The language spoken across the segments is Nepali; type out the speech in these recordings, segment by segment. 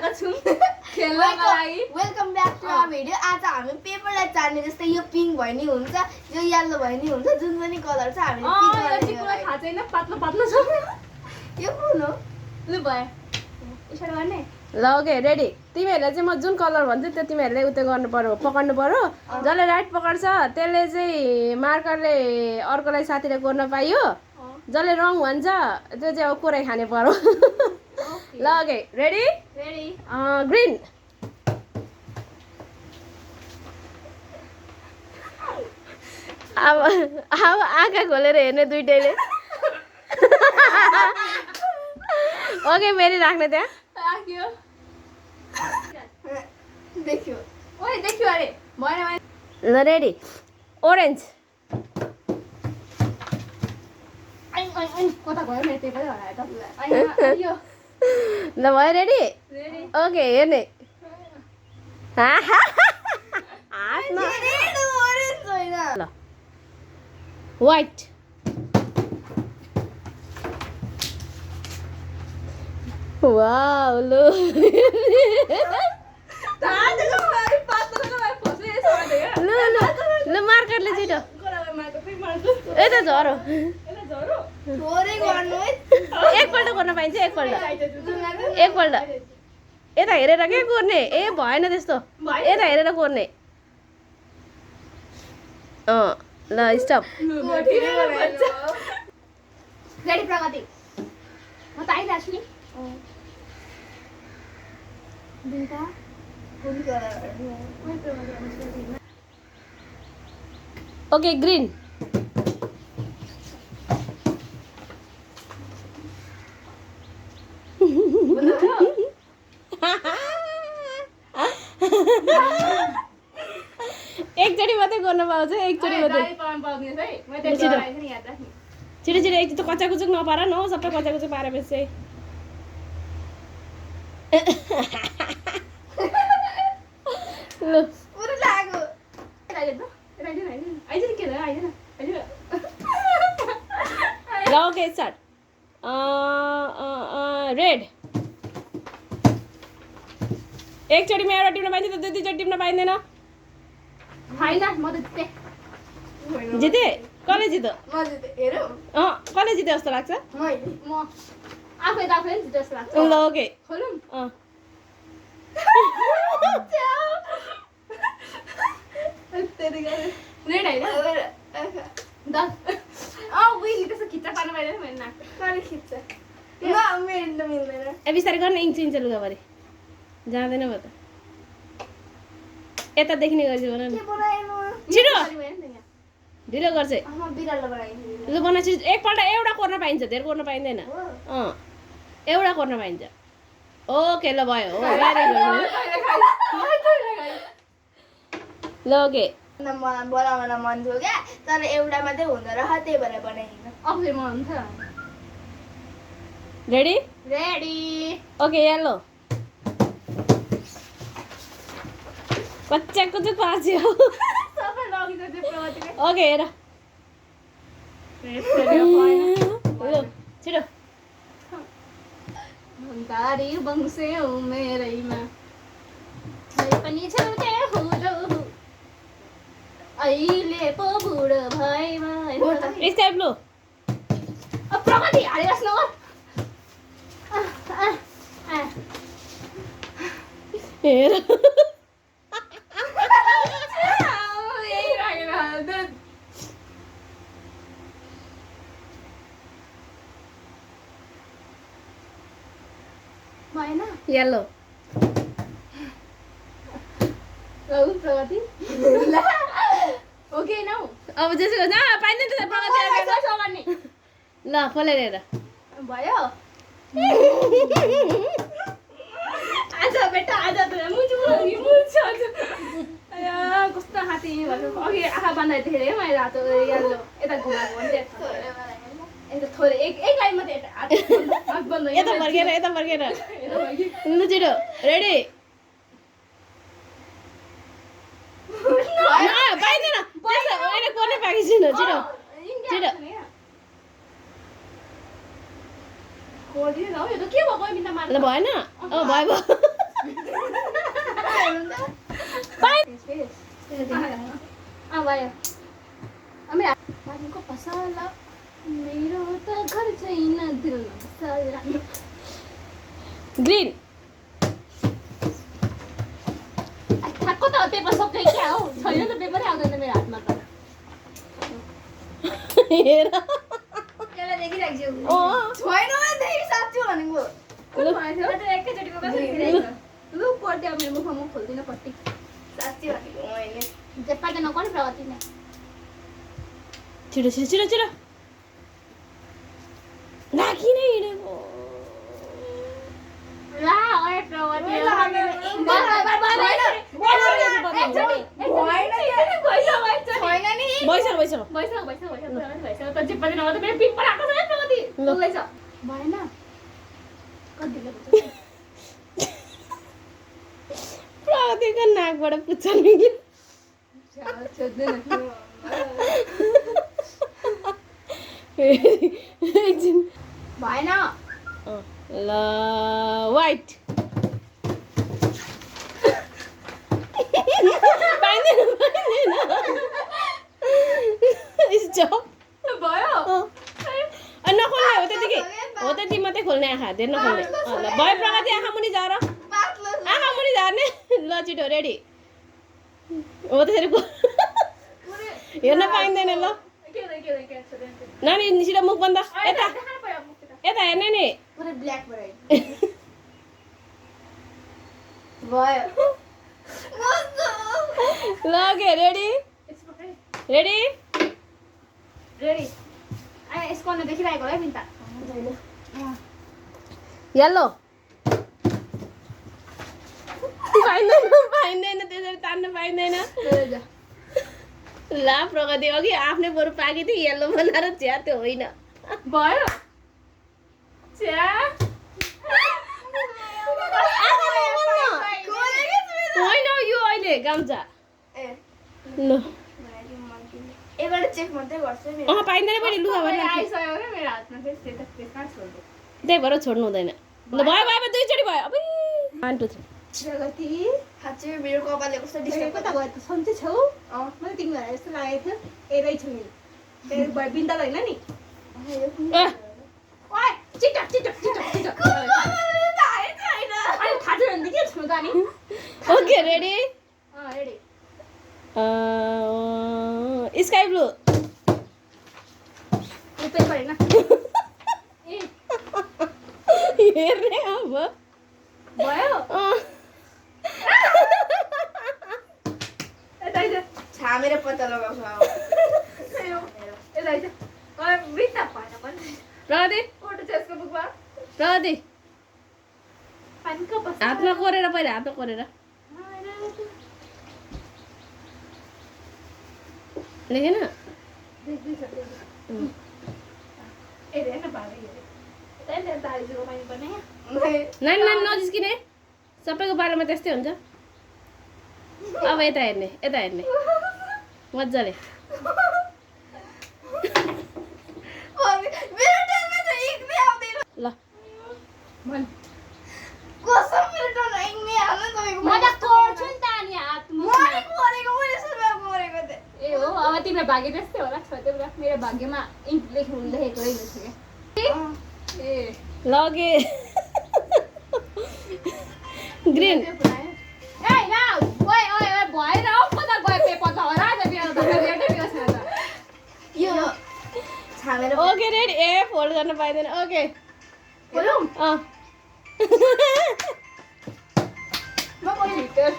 आएको छौँ खेल्नको लागि welcome back to our video आज हामी पेपरलाई चार्ने जस्तै यो पिङ्क भयो नि हुन्छ यो येलो भयो नि हुन्छ जुन पनि कलर छ हामीले पिङ्क यो चाहिँ कुरा थाहा छैन पातलो पातलो छ यो कुन हो लु भयो इशारा गर्ने ल ओके रेडी तिमीहरूले चाहिँ म जुन कलर भन्छु त्यो तिमीहरूले उयो गर्नु पर्यो पकाउनु पर्यो जसले राइट पकाउँछ त्यसले चाहिँ मार्करले अर्कोलाई साथीले कोर्न पाइयो जसले रङ भन्छ त्यो चाहिँ अब कोरै खाने पर्यो ल ओके रेडी रेडी ग्रिन अब आँखा खोलेर हेर्ने दुइटैले ओके फेरि राख्ने त्यहाँ राख्यो देख्यो ओए देख्यो अरे भएन ल रेडी ओरेन्ज कता गयो नि त्यही पनि होला यो ल भयो रेडी रेडी ओके हेर्ने रेड ओरेन्ज होइन ल वाइट वाउ लो ल ल ल मार्करले छिटो यता झरो थोरै गर्नु है एकपल्ट गर्न पाइन्छ एकपल्ट यता हेरेर के कोर्ने ए भएन त्यस्तो यता हेरेर कोर्ने ल स्टप रेडी प्रगति म त आइरहेको छु नि ओके ग्रिन एकचोटि मात्रै गर्न पाउँछ एकचोटि मात्रै छिटो छिटो एक त कच्चा कुचुक नपार न हौ सबै कच्चा कुचुक पारेपछि चाहिँ ल पुरो लाग्यो ल ओके स्टार्ट रेड एकचोटिमा एउटा टिप्न पाइन्छ त दुईचोटि टिप्न पाइँदैन होइन म त जिते जिते कसले जित्यो मजाले हेरौ कसले जित्यो जस्तो लाग्छ मैले म आफै त आफै जिते जस्तो लाग्छ ल ओके खोलौँ रेड होइन द उहिले त्यस्तो खिच्चा पार्नु पाइँदैन मैले नाक कहिले खिच्छ न मेरो त मिल्दैन ए बिस्तारै गर्न इन्च इन्च लुगाभरि जाँदैन भयो त यता देख्ने गरी भन न के बनाएनु छिटो भयो नि त यहाँ ढिलो गर्छ म बिरालो बनाइदिन्छु लु बनाएपछि एकपल्ट एउटा कोर्न पाइन्छ धेरै कोर्न पाइँदैन एउटा कोर्न पाइन्छ ओके ल भयो हो भेरी गुड ल ओके बनाउन मन थियो क्या तर एउटा मात्रै हुँदो रहेछ त्यही भएर बनाइदिनु अफले म हुन्छ रेडी रेडी ओके येलो कच्चा कुचुक पार्छ सबै लगिसक्यो प्रगतिले ओके हेर लु छिटो गाडी बङ्स्यौ मेरैमा जै पनि छौटे हुँदो अहिले पो बुढो भएमा स्काई ब्लू प्रगति हालिरहस् न हेर यही राखेर भएन येलो प्रगति ओके नौ अब जेसुको न पाइँदैन त प्रगति गर्ने ल खोलेर हेर भयो आज बेटा आज त मुझ कस्तो हाती अघि आँखा बाँध्दा धेरै है मैले रातो यालो यता घुमाएको भने यता थोरै एक लाइन मात्रै हात बन्द यता फर्केर लु छिटो रेडी पाइँदैन अहिले कोर्नै पाएको छैन छिटो छिटो खोलिदिनु न हौ यो त के भयो बिना ल भएन भयो भयो पानीको पसला मेरो त घर छैन दिल ग्रिन थाको त पेपर सबै क्या हो छैन त पेपरै आउँदैन मेरो हातमा त हेर त्यसलाई देखिरहेको छु अँ छैन देखेँ साँच्चै भनेको एकैचोटिको कसरी लु पढ्दै अब मेरो मुखमा मुख खोल्दिनँ पट्टि साँच्चै भनेको मैले जे पाइँदा नगर्नु प्रगति नै छिटो छिटो छिटो छिटो नाकी नै हिँडेको ला ओए प्रगति भएन प्रगतिको नाकबाट पुच्छ निक्ल्यो एकछिन भएन ल वाइट पाइँदैन स्टप भयो नखोल्ने हो त्यतिकै हो त्यति मात्रै खोल्ने आँखा धेरै नखोल्ने ल भयो प्रगति आँखा मुनि झर आँखा मुनि झर्ने ल छिटो रेडी हो त्यसरी हेर्न पाइँदैन ल नानी छिटो मुख बन्द यता यता हेर्ने नि पुरै ब्ल्याक भयो ल के रेडी रेडी रेडी यसको अनुहार देखिरहेको होला है बिन्ता येल्लो पाइँदैन पाइँदैन त्यसरी तान्न पाइँदैन ला प्रगति अघि आफ्नै बरु पाकी थियो येल्लो बनाएर चिया त्यो होइन भयो छ्या होइन यो अहिले गाम्चा ए ल एबाट चेक मात्रै गर्छु नि अँ पाइँदैन पनि लुगा भएर आइसक्यो क्या मेरो हातमा चाहिँ त्यसमा छोड्दै त्यही भएर छोड्नु हुँदैन ल भयो भयो दुईचोटि भयो अब 1 2 3 प्रगति साँच्चै मेरो कपालले कस्तो डिस्टर्ब कता गयो त सन्चै छौ मैले तिमीलाई रहेछ लागेको थियो यतै छु नि त्यही भयो बिन्दा होइन नि ओए छिटो छिटो छिटो छिटो अनि थाहा छैन भने के छु त अनि okay ready ready sky blue paper होइन हेर्ने अब भयो छामेर पत्ता लगाउँछु अब बिन्दा भएन पनि प्रगति फोटो छ यसको बुकमा प्रगति पानीको बस हातमा कोरेर पहिला हातमा कोरेर लेखेन नानी नानी नजिस्किने सबैको बारेमा त्यस्तै हुन्छ अब यता हेर्ने मजाले मेरो टाइममा त इक्नै आउँदैन ल कसम मेरो टाइममा इक्नै आउँदैन तपाईँको म त कोर्छु नि त अनि हात मैले कोरेको मैले सुरुमा कोरेको थिएँ ए हो अब तिम्रो भाग्य त्यस्तै होला छोड्दै कुरा मेरो भाग्यमा इन्क लेख्नु लेखेको रहेछ क्या ए लगे ग्रीन ए ना ओए ओए ओए भएन हौ कता गयो पेपर त हरा त मेरो त रेडै बियोस् न त यो छामेर ओके रेडी ए फोल्ड गर्न पाइँदैन ओके बोलौँ अँ म पहिले भित्र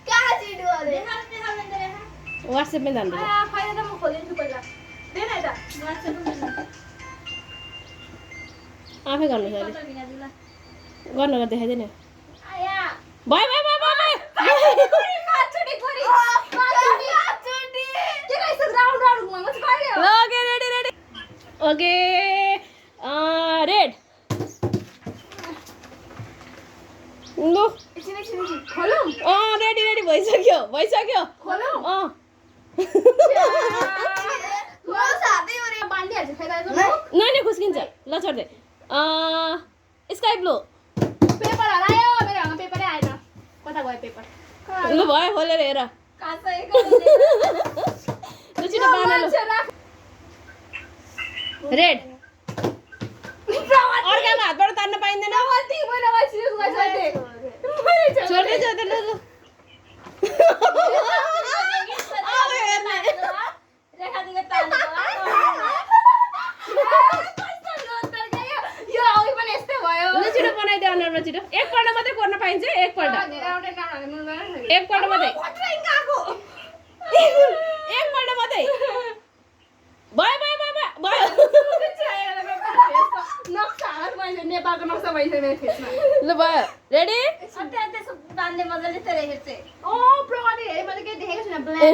कहाँ चिट गरे व्हाट्सएपमै जानु फाइदा त म खोलिदिन्छु पहिला दे न यता आफै गर्नु छ अहिले गर्न गर्दा देखाइदिने आया भयो भयो भयो भयो माछुडी गोरी माछुडी के रहेछ राउन्ड राउन्ड घुमाउनु चाहिँ कहिले हो ल okay ready ready okay red लो एकछिन खोलौँ रेडी रेडी भइसक्यो खोलौँ अँ म साथै गरे बान्दिहाल्छु फेरि नानी खुस्किन्छ ल छोड्दै स्काई ब्लू पेपर हरायो मेरो हातमा पेपरै आएन कता गयो पेपर लु भयो खोलेर हेर काँचै लु छिटो बाँध रेड अर्काको हातबाट तान्न पाइँदैन छोड्दै छोड्दै लु लु लु छिटो बनाइदियो अनुहारमा छिटो एकपल्ट मात्रै कोर्न पाइन्छ एकपल्ट एकपल्ट मात्रै एकपल्ट मात्रै भयो भयो भयो भयो नेपालको नक्सा भइसक्यो मेरो फेसमा लु भयो रेडी बाँध्ने मजाले तेरे हेर्छे प्रगति हेरेँ मैले केही देखेको छुइनँ ब्ल्याक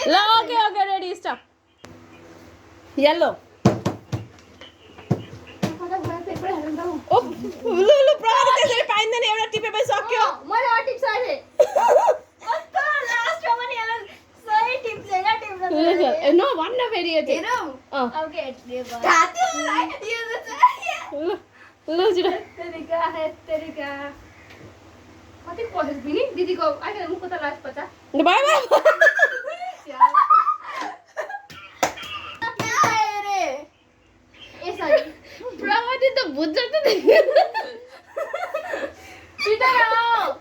ल okay okay ready stop yellow ओ लु लु प्रगति त्यसरी पाइँदैन एउटा टिपेपछि सक्यो मैले टिप्स अहिले न भन्न फेरि यो चाहिँ लु छिटो कति प्रोसेस पनि दिदीको अहिले मुखको त लास्ट पचा भयो भयो प्रगति त भुत जस्तो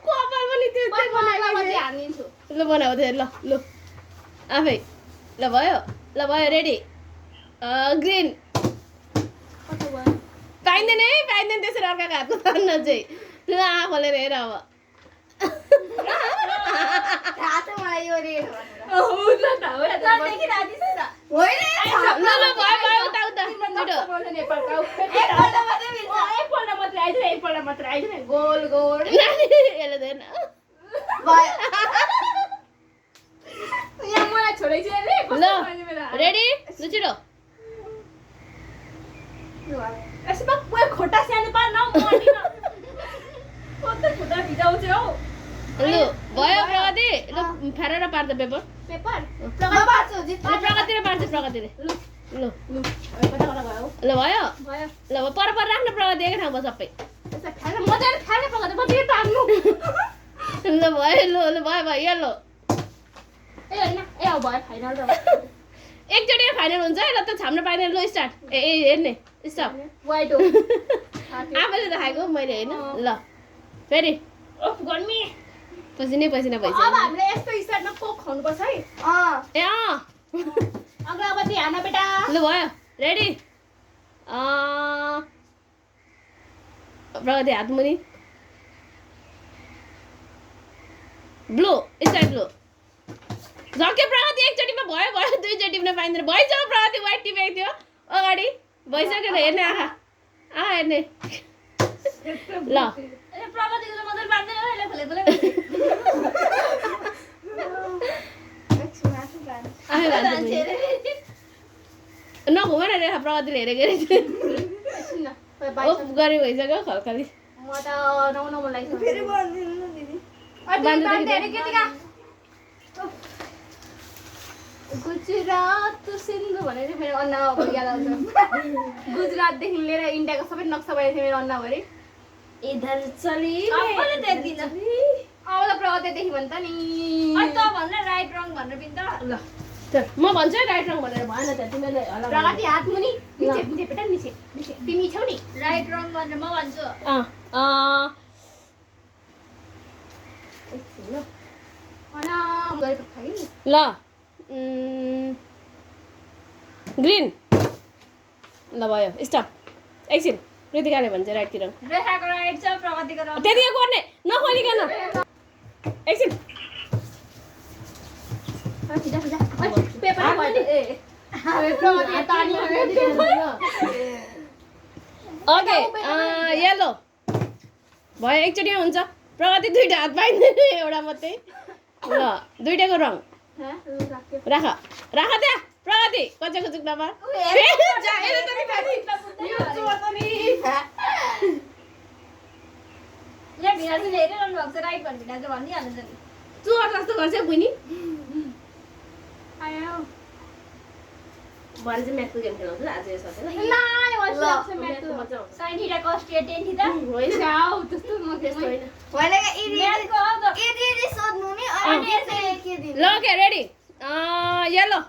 कपाल पनि त्यो हानिदिन्छु ल बनाऊ त्यो ल लु आफै ल भयो रेडी ग्रिन पाइँदैन है पाइँदैन त्यसरी अर्काको हातको तान्न चाहिँ ल खोलेर हेर अब ल ल भयो भयो उता उता छिटो गोल गोल यसले देन मलाई छोडेको छ ल रेडी लु छिटो यसमा कोही खोटा सानो पार न कता खुट्टा भिजाउँछ हौ लु भयो प्रगति लु फेरेर पार्छ पेपर पेपर प्रगतिले पार्छ प्रगतिले लु लु कता कता गयो ल भयो भयो ल पर पर राख्नु प्रगति एकै ठाउँमा सबै यसो खाना मजाले खाने पकाउँदा मजाले तान्नु ल भयो लु लु भयो भयो येलो ए हैन ए अब भयो फाइनल र एकचोटि फाइनल हुन्छ है ल त छाम्न पाइँदैन ल स्टार्ट ए हेर्ने स्टप वाइट हो आफैले देखाएको मैले होइन ल फेरि ओफ गर्मी पसिनै पसिना अब भइसक्यो हामीले यस्तो स्टार्टमा कोक खानुपर्छ है ए अँ अग्रबत्ती हान बेटा ल भयो रेडी प्रगति हात मुनि ब्लू स्टार्ट ब्लू झक्यो प्रगति एकचोटिमा भयो भयो दुईचोटि टिप्न पाइँदैन भइसक्यो प्रगति वाइट टिपेको थियो अगाडि भइसक्यो हेर्ने आँखा हेर्ने ल प्रगतिको त मजाले बाँध्दैन हो यसले खोले खोले आफै भन्छ नघुमेन रेखा प्रगतिले हेरेको ओफ गरे भइसक्यो खलखली म त नौ मन लागिसक्यो गुजरात सिन्धु भनेर मेरो अन्ना याद आउँछ गुजरातदेखि लिएर इन्डियाको सबै नक्सा बनाएको थियो मेरो अन्नाभरि इधर चली अब त प्रगतिदेखि भन्छ नि राइट रङ भनेर पिन्त ल म भन्छु है राइट रङ भनेर भएन त तिमीले प्रगति हात मुनि निचे निचे बेटा निचे निचे तिमी छौ नि राइट रङ भनेर म भन्छु ल ग्रिन ल भयो स्टप एकछिन कृतिकाले भन्छ राइटतिर रेखाको राइट छ प्रगतिको रङ त्यतिकै गर्ने नखोलिकन एकछिन पेपर ओके येलो भयो एकचोटि हुन्छ प्रगति दुईटा हात पाइँदैन एउटा मात्रै ल दुईटाको रङ राख राख त्यहाँ प्रगति कच्चा खुचुक नपार यहाँ भिना चाहिँ हेरिरहनु भएको छ राइट भन्ने भिना चाहिँ भनिहाल्नु छ नि चोर जस्तो गर्छ बुनी भरे चाहिँ म्याथको गेम खेलाउँछु आज यो सबै ला वास लाग्छ म्याथको मेरो मजा आउँछ साइन्टिटा कस्टिया टेन्टिटा होइन जाऊ त्यस्तो म त्यस्तो होइन भनेको यदि म्याथको यदि सोध्नु नि अनि चाहिँ के दिनु ल ओके रेडी येलो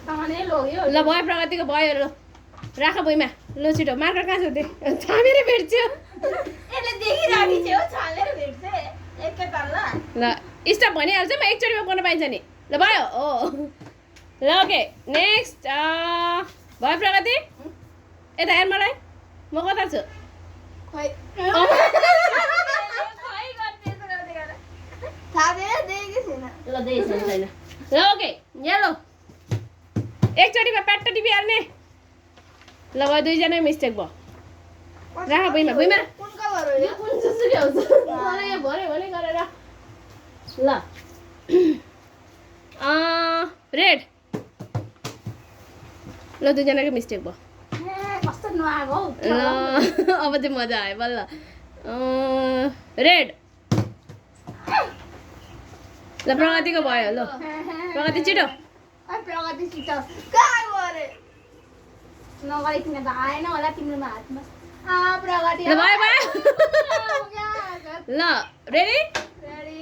ताने लग्यो ल भयो प्रगतिको भयो ल राख भुइँमा ल छिटो मार्कर कहाँ छ त्यो थामेर भेट्छु यसले देखिराखी थियो छालेर भेट्छ एकैताल ल ल स्टप भनिहाल्छ म एकचोटिमा गर्न पाइन्छ नि ल भयो हो ल ओके नेक्स्ट भयो प्रगति यता हेर मलाई म कता छु खै खै गर्ने गर्दै गर्दा थाहा छैन देखेकै छैन ल देखेको छैन ल ओके येलो एकचोटिमा प्याट्ट टिपिहाल्ने ल भयो दुईजना मिस्टेक भयो राख भुइँमा भुइँमा कुन कलर हो यो कुन सुसुरी आउँछ मलाई यहाँ भरे भने गरेर ल रेड ल दुईजनाको मिस्टेक भयो कस्तो नआगो हौ ल अब चाहिँ मजा आयो बल्ल रेड ल प्रगतिको भयो ल प्रगति छिटो अ प्रगति छिटो कहाँ गरे नगरिकन त आएन होला तिम्रोमा हातमा प्रगति ल भयो भयो ल रेडी रेडी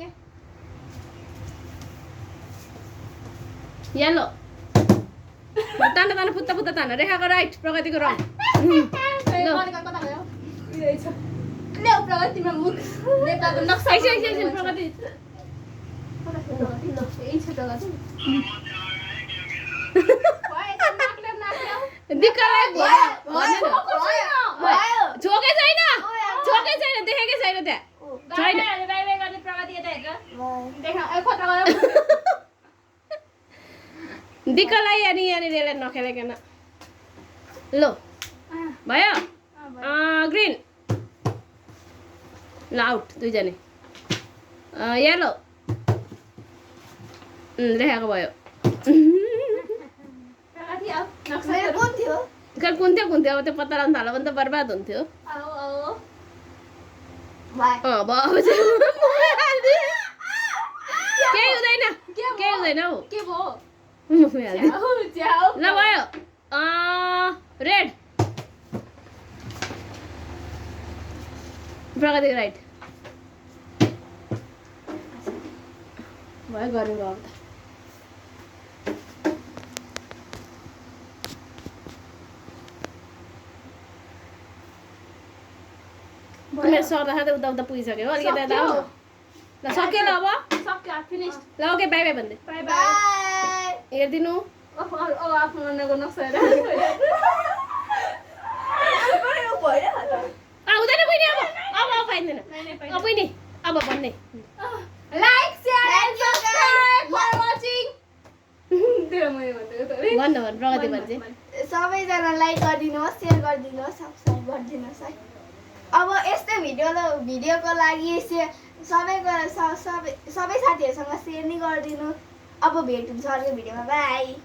येलो तान तान फुत्ता फुत्ता तान रेखाको राइट प्रगतिको रङ कता गयो यही छ ल्याउ प्रगति तिम्रो मुख नेपालको नक्सा एकछिन प्रगति यही छ प्रगति दिक्कलाई भयो छोकै छैन छोकै छैन देखेकै छैन त्यहाँ छैन बाई बाई गर्ने प्रगति यता हेर देखा कता गयो दिक्कलाई यहाँनिर यसलाई नखेलाइकन लो भयो ग्रिन ल आउट दुईजना येलो रेखाको भयो प्रगति आऊ नक्सा मेरो कुन थियो खै कुन थियो अब त्यो पत्ता लगाउनु थाल्यो भने त बर्बाद हुन्थ्यो आऊ आऊ भाइ भयो केही हुँदैन केही हुँदैन हौ के भयो ल च्याउ च्याउ भयो रेड प्रगतिको राइट भयो गर्नुको अब त तिमीहरू सर्दाखेरि उता उता पुगिसक्यो हो अलिकति यता आऊ ल सक्यो ल अब सक्यो फिनिश ल ओके बाई बाई भन्दै बाई बाई बाई हेरिदिनु आफ्नो मनको नक्सा हेर हुँदैन बहिनी अब पाइँदैन अब बहिनी अब भन्ने like share and Thank you, guys. Subscribe for watching तेरो मैले भन्दै भन्न प्रगति भन्छ सबैजना लाइक गरिदिनुहोस् सेयर गरिदिनुहोस् सब्सक्राइब गरिदिनुहोस् है अब यस्तै भिडियोको लागि सबै साथीहरूसँग सेयर नि गरिदिनु अब भेट हुन्छ अर्को भिडियोमा बाई